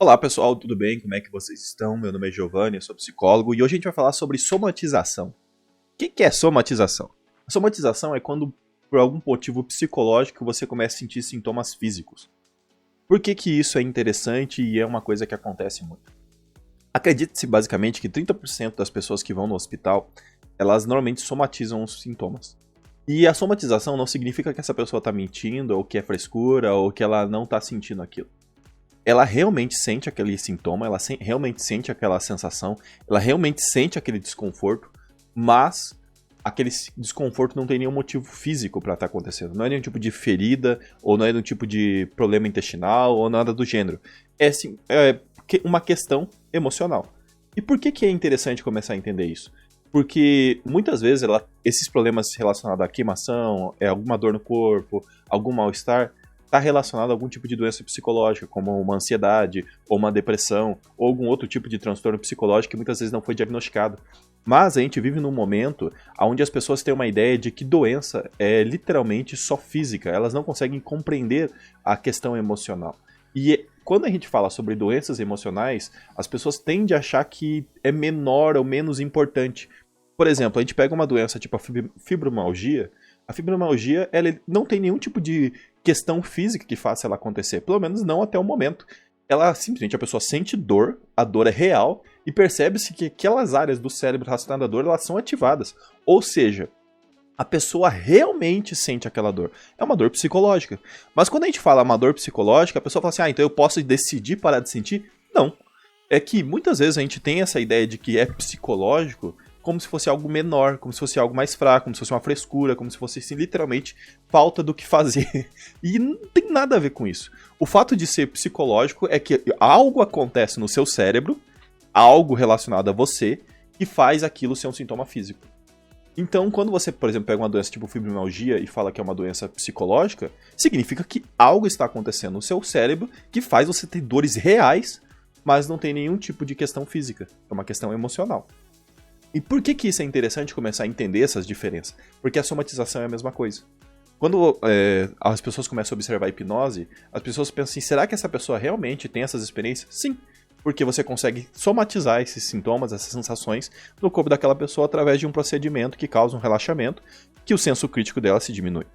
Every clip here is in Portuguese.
Olá pessoal, tudo bem? Como é que vocês estão? Meu nome é Giovanni, eu sou psicólogo e hoje a gente vai falar sobre somatização. O que é somatização? A somatização é quando, por algum motivo psicológico, você começa a sentir sintomas físicos. Por que isso é interessante e é uma coisa que acontece muito? Acredite-se basicamente que 30% das pessoas que vão no hospital, elas normalmente somatizam os sintomas. E a somatização não significa que essa pessoa está mentindo, ou que é frescura, ou que ela não está sentindo aquilo. Ela realmente sente aquele sintoma, ela realmente sente aquela sensação, ela realmente sente aquele desconforto, mas aquele desconforto não tem nenhum motivo físico para estar acontecendo. Não é nenhum tipo de ferida, ou não é nenhum tipo de problema intestinal, ou nada do gênero. É, sim, uma questão emocional. E por que é interessante começar a entender isso? Porque muitas vezes esses problemas relacionados à queimação, alguma dor no corpo, algum mal-estar, está relacionado a algum tipo de doença psicológica, como uma ansiedade, ou uma depressão, ou algum outro tipo de transtorno psicológico que muitas vezes não foi diagnosticado. Mas a gente vive num momento onde as pessoas têm uma ideia de que doença é literalmente só física, elas não conseguem compreender a questão emocional. E quando a gente fala sobre doenças emocionais, as pessoas tendem a achar que é menor ou menos importante. Por exemplo, a gente pega uma doença tipo a fibromialgia. A fibromialgia ela não tem nenhum tipo de questão física que faça ela acontecer, pelo menos não até o momento. Ela simplesmente, a pessoa sente dor, a dor é real, e percebe-se que aquelas áreas do cérebro relacionadas à dor, elas são ativadas. Ou seja, a pessoa realmente sente aquela dor. É uma dor psicológica. Mas quando a gente fala uma dor psicológica, a pessoa fala assim, então eu posso decidir parar de sentir? Não. É que muitas vezes a gente tem essa ideia de que é psicológico como se fosse algo menor, como se fosse algo mais fraco, como se fosse uma frescura, como se fosse assim, literalmente falta do que fazer. E não tem nada a ver com isso. O fato de ser psicológico é que algo acontece no seu cérebro, algo relacionado a você, que faz aquilo ser um sintoma físico. Então, quando você, por exemplo, pega uma doença tipo fibromialgia e fala que é uma doença psicológica, significa que algo está acontecendo no seu cérebro que faz você ter dores reais, mas não tem nenhum tipo de questão física. É uma questão emocional. E por que isso é interessante começar a entender essas diferenças? Porque a somatização é a mesma coisa. Quando as pessoas começam a observar a hipnose, as pessoas pensam assim, será que essa pessoa realmente tem essas experiências? Sim, porque você consegue somatizar esses sintomas, essas sensações no corpo daquela pessoa através de um procedimento que causa um relaxamento, que o senso crítico dela se diminui.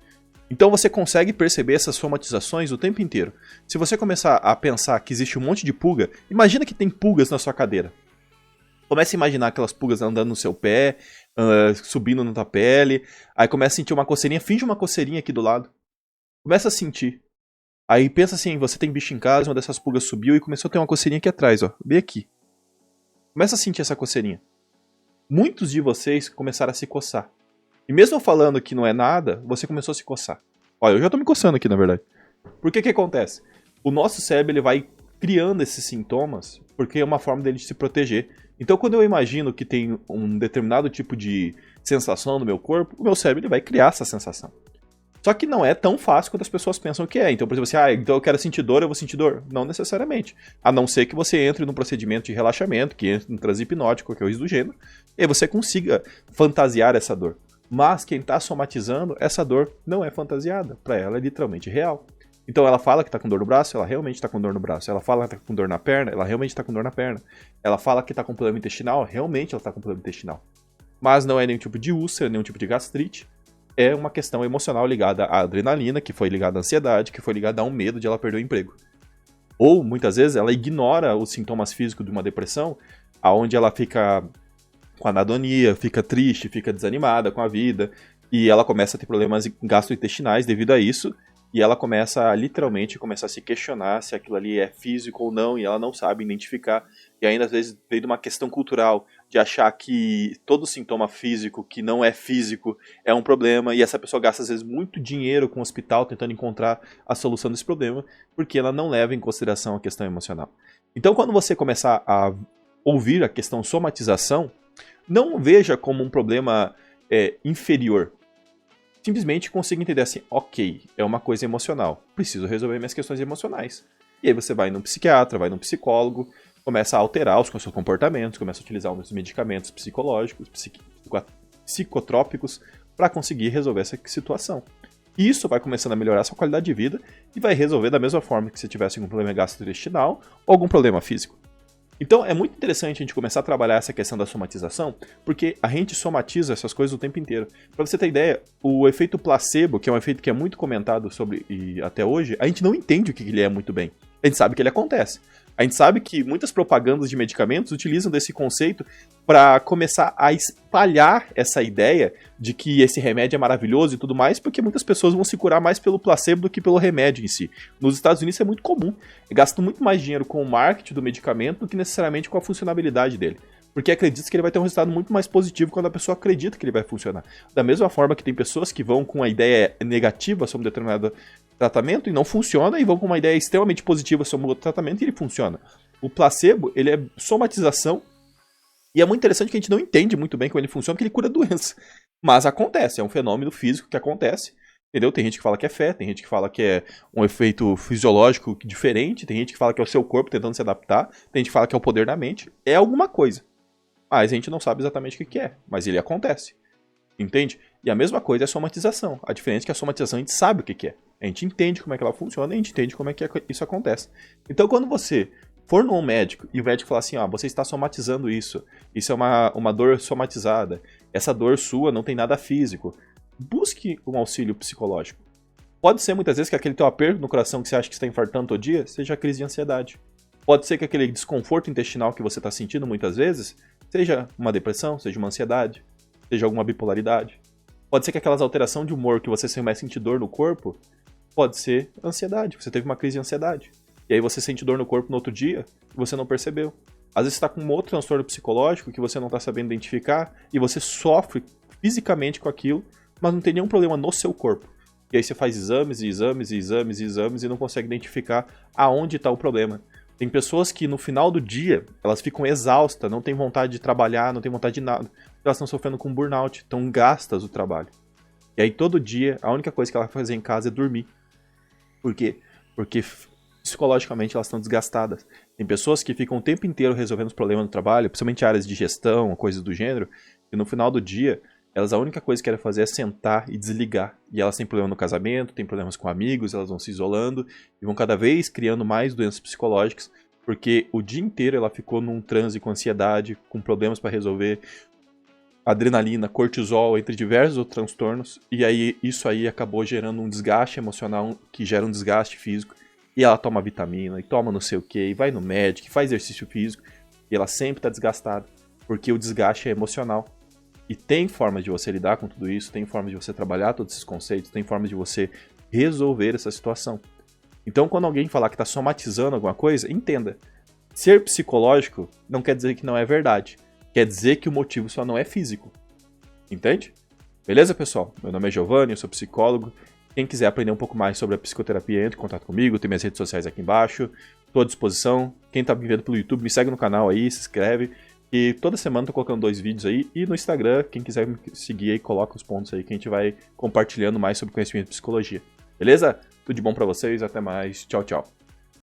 Então você consegue perceber essas somatizações o tempo inteiro. Se você começar a pensar que existe um monte de pulga, imagina que tem pulgas na sua cadeira. Comece a imaginar aquelas pulgas andando no seu pé, subindo na tua pele. Aí começa a sentir uma coceirinha. Finge uma coceirinha aqui do lado. Começa a sentir. Aí pensa assim, você tem bicho em casa, uma dessas pulgas subiu e começou a ter uma coceirinha aqui atrás, ó. Bem aqui. Começa a sentir essa coceirinha. Muitos de vocês começaram a se coçar. E mesmo falando que não é nada, você começou a se coçar. Olha, eu já tô me coçando aqui, na verdade. Por que acontece? O nosso cérebro ele vai criando esses sintomas porque é uma forma dele se proteger. Então, quando eu imagino que tem um determinado tipo de sensação no meu corpo, o meu cérebro ele vai criar essa sensação. Só que não é tão fácil quanto as pessoas pensam que é. Então, por exemplo, assim, então eu quero sentir dor, eu vou sentir dor. Não necessariamente. A não ser que você entre num procedimento de relaxamento, que entre no transe hipnótico, qualquer coisa do gênero, e aí você consiga fantasiar essa dor. Mas quem está somatizando, essa dor não é fantasiada. Para ela é literalmente real. Então ela fala que tá com dor no braço, ela realmente tá com dor no braço. Ela fala que tá com dor na perna, ela realmente tá com dor na perna. Ela fala que tá com problema intestinal, realmente ela tá com problema intestinal. Mas não é nenhum tipo de úlcera, nenhum tipo de gastrite. É uma questão emocional ligada à adrenalina, que foi ligada à ansiedade, que foi ligada a um medo de ela perder o emprego. Ou, muitas vezes, ela ignora os sintomas físicos de uma depressão, aonde ela fica com anadonia, fica triste, fica desanimada com a vida, e ela começa a ter problemas gastrointestinais devido a isso, e ela começa a literalmente começar a se questionar se aquilo ali é físico ou não, e ela não sabe identificar. E ainda às vezes veio de uma questão cultural de achar que todo sintoma físico que não é físico é um problema, e essa pessoa gasta às vezes muito dinheiro com o hospital tentando encontrar a solução desse problema, porque ela não leva em consideração a questão emocional. Então quando você começar a ouvir a questão somatização, não veja como um problema inferior. Simplesmente consiga entender assim, ok, é uma coisa emocional, preciso resolver minhas questões emocionais. E aí você vai num psiquiatra, vai num psicólogo, começa a alterar os seus comportamentos, começa a utilizar uns medicamentos psicológicos, psicotrópicos, para conseguir resolver essa situação. Isso vai começando a melhorar a sua qualidade de vida e vai resolver da mesma forma que se tivesse algum problema gastrointestinal ou algum problema físico. Então é muito interessante a gente começar a trabalhar essa questão da somatização, porque a gente somatiza essas coisas o tempo inteiro. Para você ter ideia, o efeito placebo, que é um efeito que é muito comentado sobre e até hoje, a gente não entende o que ele é muito bem. A gente sabe que ele acontece. A gente sabe que muitas propagandas de medicamentos utilizam desse conceito para começar a espalhar essa ideia de que esse remédio é maravilhoso e tudo mais, porque muitas pessoas vão se curar mais pelo placebo do que pelo remédio em si. Nos Estados Unidos é muito comum. Gastam muito mais dinheiro com o marketing do medicamento do que necessariamente com a funcionalidade dele. Porque acredita que ele vai ter um resultado muito mais positivo quando a pessoa acredita que ele vai funcionar. Da mesma forma que tem pessoas que vão com a ideia negativa sobre um determinado tratamento e não funciona, e vão com uma ideia extremamente positiva sobre o outro tratamento e ele funciona. O placebo, ele é somatização, e é muito interessante que a gente não entende muito bem como ele funciona, porque ele cura doença. Mas acontece, é um fenômeno físico que acontece, entendeu? Tem gente que fala que é fé, tem gente que fala que é um efeito fisiológico diferente, tem gente que fala que é o seu corpo tentando se adaptar, tem gente que fala que é o poder da mente, é alguma coisa. Mas a gente não sabe exatamente o que é, mas ele acontece. Entende? E a mesma coisa é a somatização. A diferença é que a somatização a gente sabe o que é. A gente entende como é que ela funciona e a gente entende como é que isso acontece. Então quando você for num médico e o médico falar assim, você está somatizando isso é uma dor somatizada, essa dor sua não tem nada físico, busque um auxílio psicológico. Pode ser muitas vezes que aquele teu aperto no coração que você acha que está infartando todo dia seja a crise de ansiedade. Pode ser que aquele desconforto intestinal que você está sentindo muitas vezes seja uma depressão, seja uma ansiedade, seja alguma bipolaridade. Pode ser que aquelas alterações de humor que você mais sente dor no corpo, pode ser ansiedade, você teve uma crise de ansiedade. E aí você sente dor no corpo no outro dia e você não percebeu. Às vezes você está com um outro transtorno psicológico que você não está sabendo identificar e você sofre fisicamente com aquilo, mas não tem nenhum problema no seu corpo. E aí você faz exames e exames e exames e exames e não consegue identificar aonde está o problema. Tem pessoas que no final do dia, elas ficam exaustas, não tem vontade de trabalhar, não tem vontade de nada. Elas estão sofrendo com burnout, estão gastas o trabalho. E aí todo dia, a única coisa que ela faz em casa é dormir. Por quê? Porque psicologicamente elas estão desgastadas. Tem pessoas que ficam o tempo inteiro resolvendo os problemas do trabalho, principalmente áreas de gestão, coisas do gênero, e no final do dia, elas a única coisa que querem fazer é sentar e desligar. E elas têm problema no casamento, têm problemas com amigos, elas vão se isolando e vão cada vez criando mais doenças psicológicas, porque o dia inteiro ela ficou num transe com ansiedade, com problemas para resolver, adrenalina, cortisol, entre diversos outros transtornos, e aí isso aí acabou gerando um desgaste emocional que gera um desgaste físico, e ela toma vitamina, e toma não sei o que, e vai no médico, e faz exercício físico, e ela sempre está desgastada, porque o desgaste é emocional. E tem formas de você lidar com tudo isso, tem formas de você trabalhar todos esses conceitos, tem formas de você resolver essa situação. Então, quando alguém falar que está somatizando alguma coisa, entenda. Ser psicológico não quer dizer que não é verdade. Quer dizer que o motivo só não é físico. Entende? Beleza, pessoal? Meu nome é Giovanni, eu sou psicólogo. Quem quiser aprender um pouco mais sobre a psicoterapia, entre em contato comigo, tem minhas redes sociais aqui embaixo. Estou à disposição. Quem está me vendo pelo YouTube, me segue no canal aí, se inscreve. E toda semana eu tô colocando 2 vídeos aí. E no Instagram, quem quiser me seguir aí, coloca os pontos aí que a gente vai compartilhando mais sobre conhecimento de psicologia. Beleza? Tudo de bom pra vocês, até mais. Tchau, tchau.